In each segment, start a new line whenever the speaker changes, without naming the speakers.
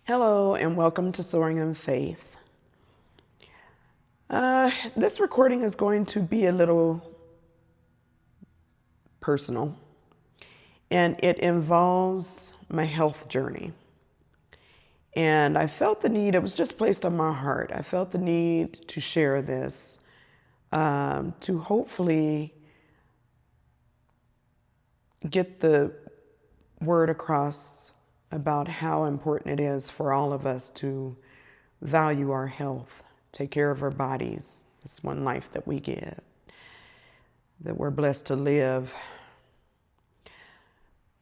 Hello and welcome to Soaring in Faith. This recording is going to be a little personal and it involves my health journey. And I felt the need, it was just placed on my heart. I felt the need to share this to hopefully get the word across about how important it is for all of us to value our health, take care of our bodies. It's one life that we get, that we're blessed to live.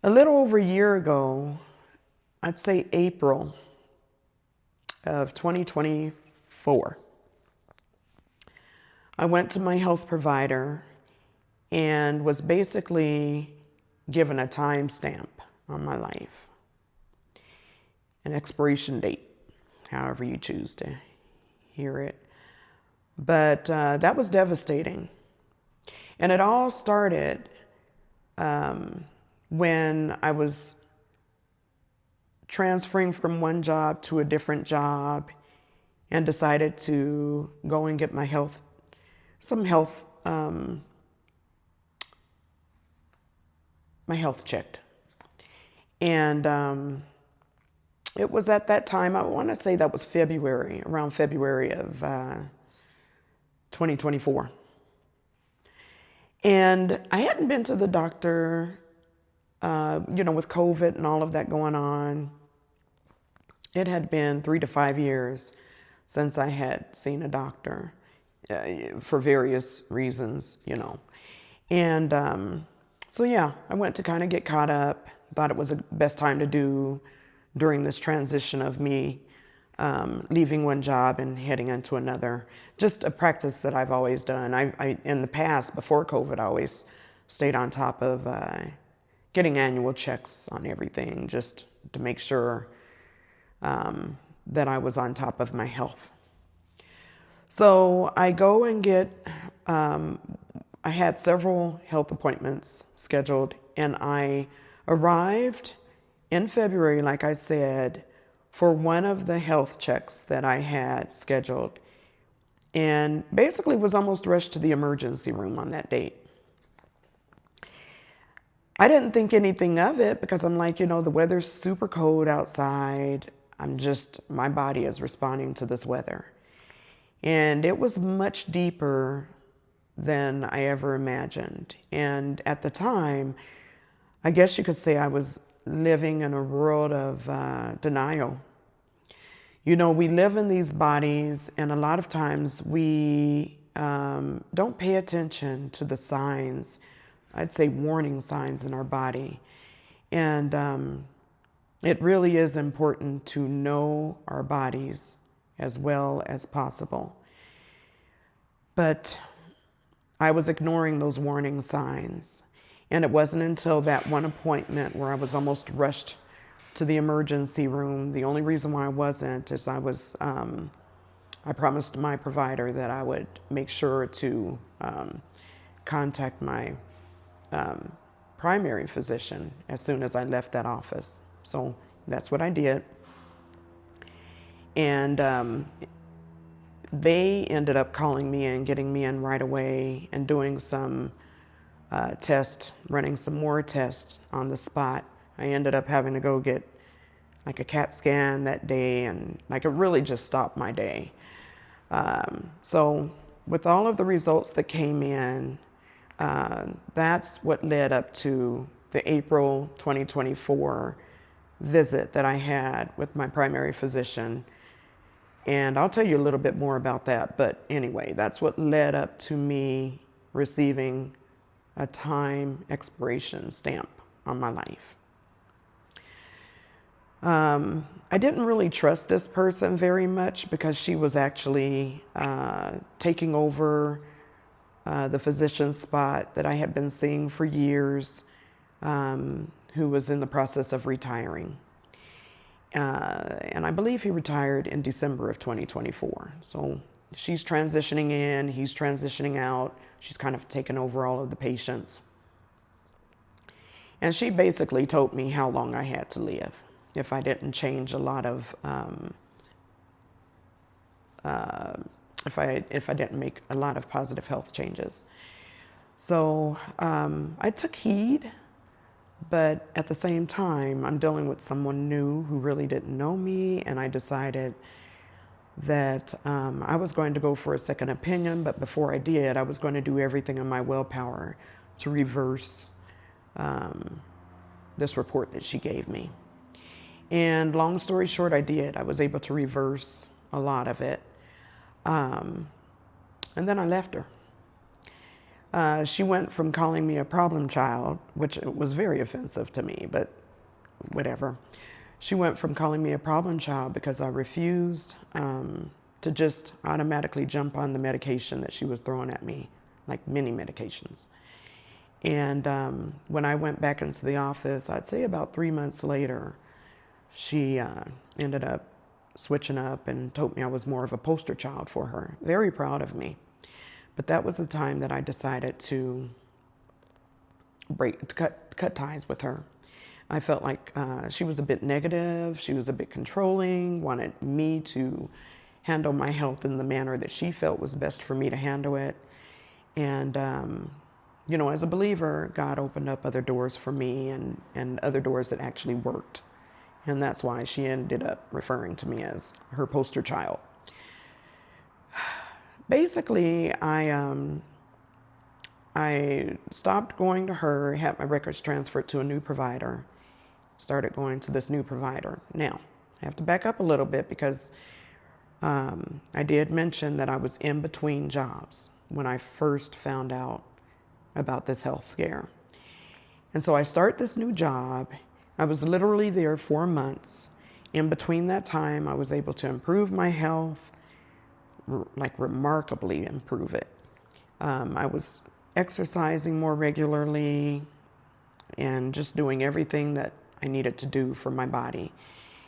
A little over a year ago, I'd say April of 2024, I went to my health provider and was basically given a time stamp on my life, an expiration date, however you choose to hear it. But that was devastating. And it all started when I was transferring from one job to a different job and decided to go and get my health checked. And it was at that time, I want to say that was around February of 2024. And I hadn't been to the doctor, with COVID and all of that going on. It had been 3 to 5 years since I had seen a doctor for various reasons, And I went to kind of get caught up, thought it was the best time to do during this transition of me leaving one job and heading into another. Just a practice that I've always done. I in the past, before COVID, I always stayed on top of getting annual checks on everything, just to make sure that I was on top of my health. So I go and I had several health appointments scheduled, and I arrived in February, like I said, for one of the health checks that I had scheduled, and basically was almost rushed to the emergency room on that date. I didn't think anything of it because I'm like, the weather's super cold outside. My body is responding to this weather. And it was much deeper than I ever imagined. And at the time, I guess you could say I was living in a world of denial. We live in these bodies, and a lot of times we don't pay attention to the signs, I'd say warning signs in our body. And it really is important to know our bodies as well as possible. But I was ignoring those warning signs. And it wasn't until that one appointment where I was almost rushed to the emergency room. The only reason why I wasn't is I promised my provider that I would make sure to contact my primary physician as soon as I left that office. So that's what I did. And they ended up calling me and getting me in right away and doing some running some more tests on the spot. I ended up having to go get like a CAT scan that day, and it really just stopped my day. So with all of the results that came in, that's what led up to the April 2024 visit that I had with my primary physician. And I'll tell you a little bit more about that. But anyway, that's what led up to me receiving a time expiration stamp on my life. I didn't really trust this person very much because she was actually taking over the physician's spot that I had been seeing for years, who was in the process of retiring. And I believe he retired in December of 2024. So she's transitioning in, he's transitioning out. She's kind of taken over all of the patients. And she basically told me how long I had to live. if I didn't change a lot of, if I didn't make a lot of positive health changes. So I took heed, but at the same time, I'm dealing with someone new who really didn't know me, and I decided that I was going to go for a second opinion, but before I did, I was going to do everything in my willpower to reverse this report that she gave me. And long story short, I did. I was able to reverse a lot of it. And then I left her. She went from calling me a problem child, which was very offensive to me, but whatever. She went from calling me a problem child because I refused to just automatically jump on the medication that she was throwing at me, like many medications. And when I went back into the office, I'd say about 3 months later, she ended up switching up and told me I was more of a poster child for her. Very proud of me. But that was the time that I decided to cut ties with her. I felt like she was a bit negative, she was a bit controlling, wanted me to handle my health in the manner that she felt was best for me to handle it. And, you know, as a believer, God opened up other doors for me and other doors that actually worked. And that's why she ended up referring to me as her poster child. Basically, I stopped going to her, had my records transferred to a new provider, started going to this new provider. Now, I have to back up a little bit because I did mention that I was in between jobs when I first found out about this health scare. And so I start this new job. I was literally there 4 months. In between that time, I was able to improve my health, like remarkably improve it. I was exercising more regularly and just doing everything that I needed to do for my body.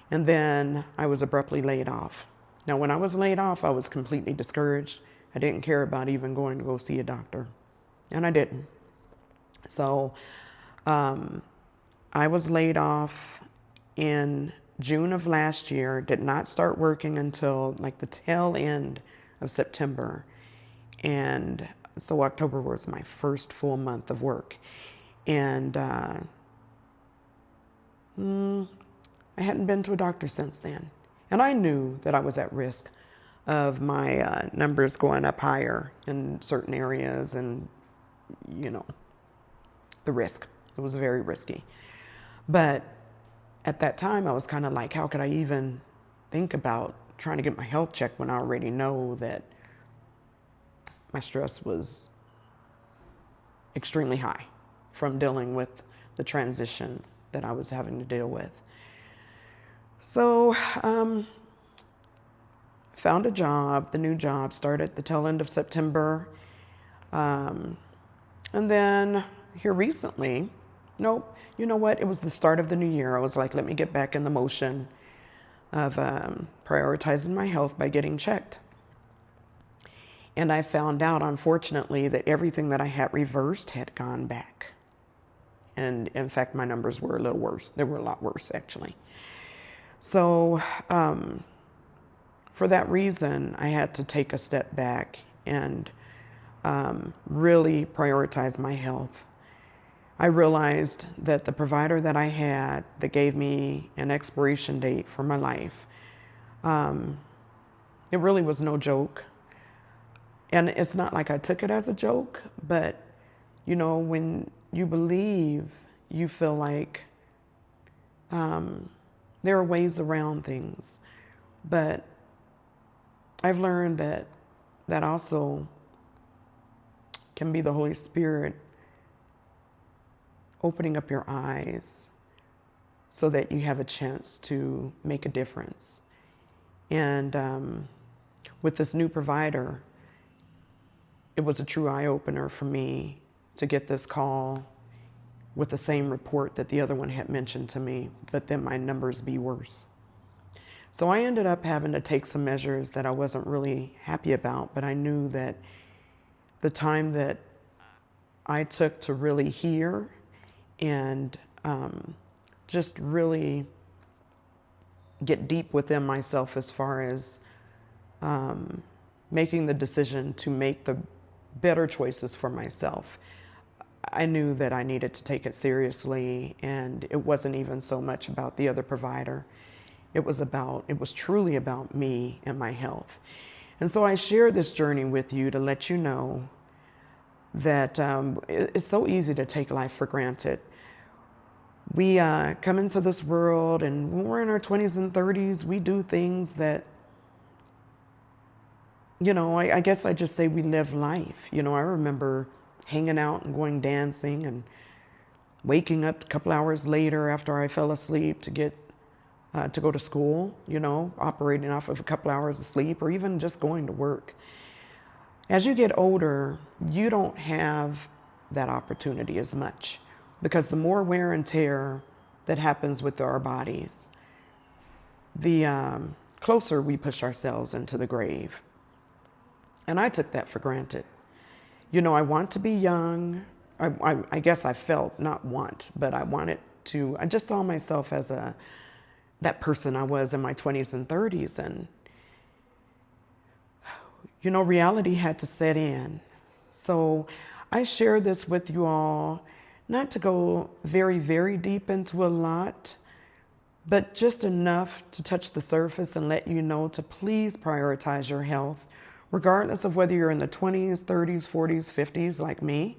And then I was abruptly laid off. Now, when I was laid off, I was completely discouraged. I didn't care about even going to go see a doctor, and I didn't. So I was laid off in June of last year, did not start working until like the tail end of September. And so October was my first full month of work. And I hadn't been to a doctor since then. And I knew that I was at risk of my numbers going up higher in certain areas and, you know, the risk. It was very risky. But at that time, I was kind of like, how could I even think about trying to get my health checked when I already know that my stress was extremely high from dealing with the transition that I was having to deal with. So found a job. The new job started the tail end of September. And then here recently, nope, you know what? It was the start of the new year. I was like, let me get back in the motion of prioritizing my health by getting checked. And I found out, unfortunately, that everything that I had reversed had gone back. And in fact, my numbers were a little worse. They were a lot worse, actually. So for that reason, I had to take a step back and really prioritize my health. I realized that the provider that I had that gave me an expiration date for my life, it really was no joke. And it's not like I took it as a joke, but, you know, when you believe, you feel like there are ways around things. But I've learned that that also can be the Holy Spirit opening up your eyes so that you have a chance to make a difference. And with this new provider, it was a true eye-opener for me to get this call with the same report that the other one had mentioned to me, but then my numbers be worse. So I ended up having to take some measures that I wasn't really happy about, but I knew that the time that I took to really hear and just really get deep within myself as far as making the decision to make the better choices for myself. I knew that I needed to take it seriously, and it wasn't even so much about the other provider. It was truly about me and my health. And so I share this journey with you to let you know that it's so easy to take life for granted. We come into this world, and when we're in our 20s and 30s, we do things that, I guess I just say we live life. I remember hanging out and going dancing and waking up a couple hours later after I fell asleep to get to go to school, operating off of a couple hours of sleep, or even just going to work. As you get older, you don't have that opportunity as much, because the more wear and tear that happens with our bodies, the closer we push ourselves into the grave. And I took that for granted. I want to be young. I guess I felt, not want, but I just saw myself as that person I was in my 20s and 30s. And, reality had to set in. So I share this with you all, not to go very, very deep into a lot, but just enough to touch the surface and let you know to please prioritize your health, regardless of whether you're in the 20s, 30s, 40s, 50s like me.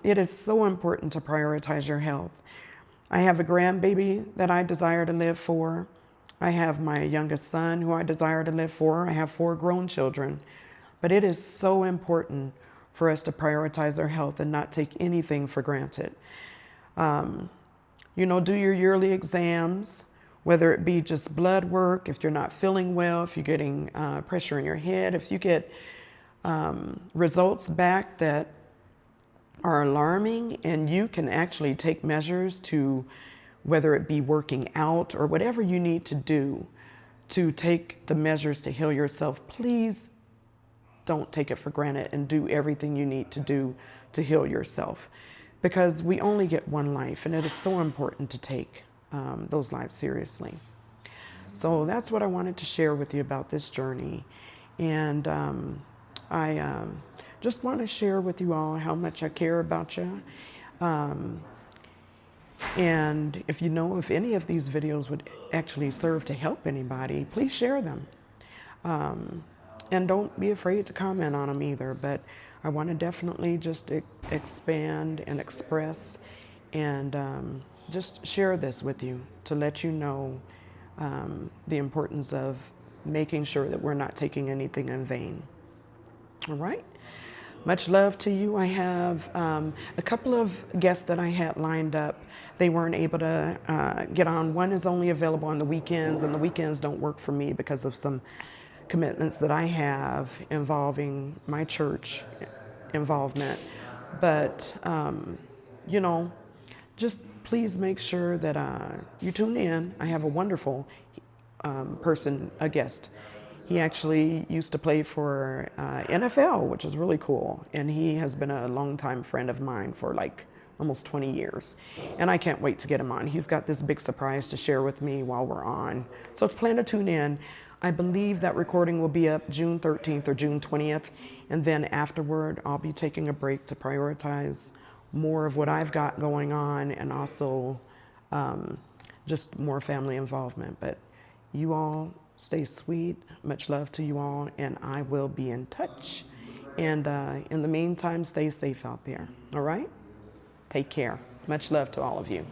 It is so important to prioritize your health. I have a grandbaby that I desire to live for. I have my youngest son who I desire to live for. I have 4 grown children. But it is so important for us to prioritize our health and not take anything for granted. Do your yearly exams, whether it be just blood work, if you're not feeling well, if you're getting pressure in your head, if you get results back that are alarming, and you can actually take measures to, whether it be working out or whatever you need to do to take the measures to heal yourself, please don't take it for granted and do everything you need to do to heal yourself, because we only get one life, and it is so important to take those lives seriously. So that's what I wanted to share with you about this journey. And I just want to share with you all how much I care about you. And if any of these videos would actually serve to help anybody, please share them. And don't be afraid to comment on them either. But I want to definitely just expand and express and just share this with you to let you know the importance of making sure that we're not taking anything in vain. All right. Much love to you. I have a couple of guests that I had lined up. They weren't able to get on. One is only available on the weekends, and the weekends don't work for me because of some commitments that I have involving my church involvement. But, just please make sure that you tune in. I have a wonderful person, a guest. He actually used to play for NFL, which is really cool. And he has been a longtime friend of mine for like almost 20 years. And I can't wait to get him on. He's got this big surprise to share with me while we're on. So plan to tune in. I believe that recording will be up June 13th or June 20th. And then afterward, I'll be taking a break to prioritize more of what I've got going on, and also just more family involvement. But you all stay sweet. Much love to you all, and I will be in touch. And in the meantime, stay safe out there. All right? Take care. Much love to all of you.